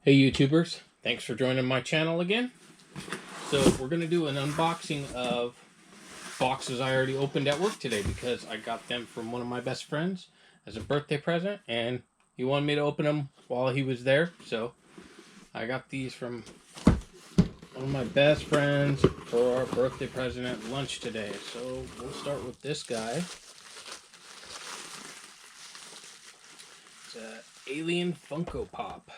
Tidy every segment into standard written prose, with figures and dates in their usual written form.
Hey YouTubers, thanks for joining my channel again. So we're going to do an unboxing of boxes I already opened at work today because I got them from one of my best friends as a birthday present and he wanted me to open them while he was there. So I got these from one of my best friends for our birthday present at lunch today. So we'll start with this guy. It's an Alien Funko Pop.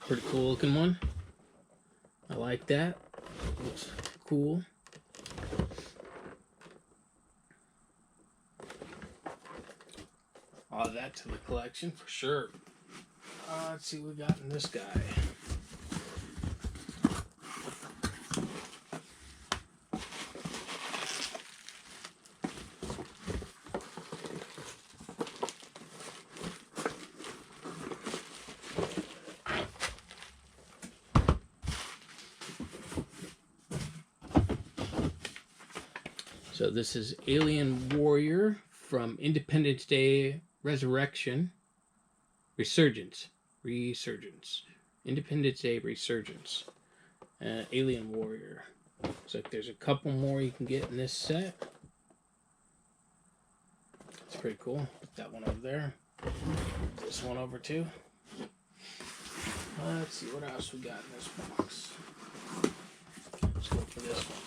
Pretty cool looking one. I like that. Looks cool. Add that to the collection for sure. Let's see what we got in this guy. So this is Alien Warrior from Independence Day Resurrection. Resurgence. Independence Day Resurgence. Alien Warrior. Looks like there's a couple more you can get in this set. It's pretty cool. Put that one over there. This one over too. Let's see what else we got in this box. Let's go for this one.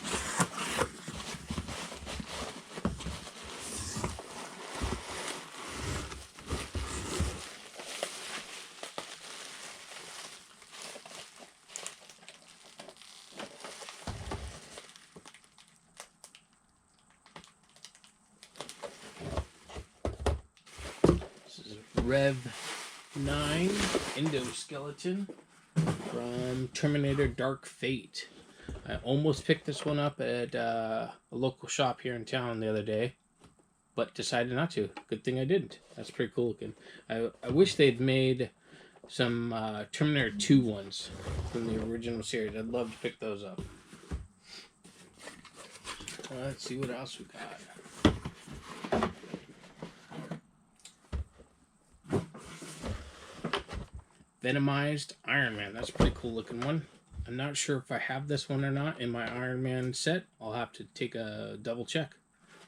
Rev 9 Endoskeleton from Terminator Dark Fate. I almost picked this one up at a local shop here in town the other day, but decided not to. Good thing I didn't. That's pretty cool looking. I wish they'd made some Terminator 2 ones from the original series. I'd love to pick those up. Let's see what else we got. Venomized Iron Man. That's a pretty cool looking one. I'm not sure if I have this one or not in my Iron Man set. I'll have to take a double check.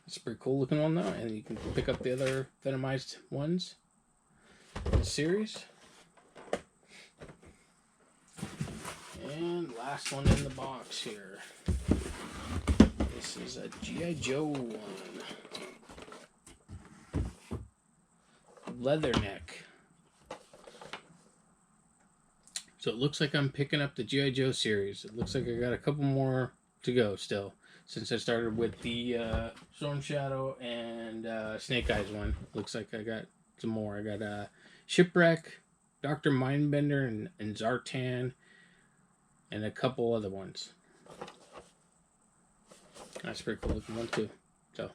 It's a pretty cool looking one though, and you can pick up the other Venomized ones in the series. And last one in the box here. This is a G.I. Joe one. Leatherneck. So it looks like I'm picking up the G.I. Joe series. It looks like I got a couple more to go still, since I started with the Storm Shadow and Snake Eyes one. Looks like I got some more. I got Shipwreck, Dr. Mindbender, and Zartan, and a couple other ones. That's a pretty cool looking one too. So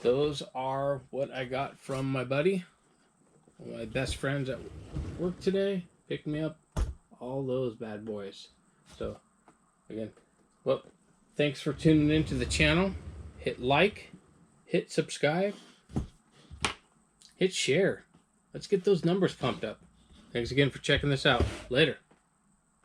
those are what I got from my buddy, one of my best friends at work today. Picked me up all those bad boys. So again, well, thanks for tuning into the channel. Hit like, hit subscribe, hit share. Let's get those numbers pumped up. Thanks again for checking this out. Later.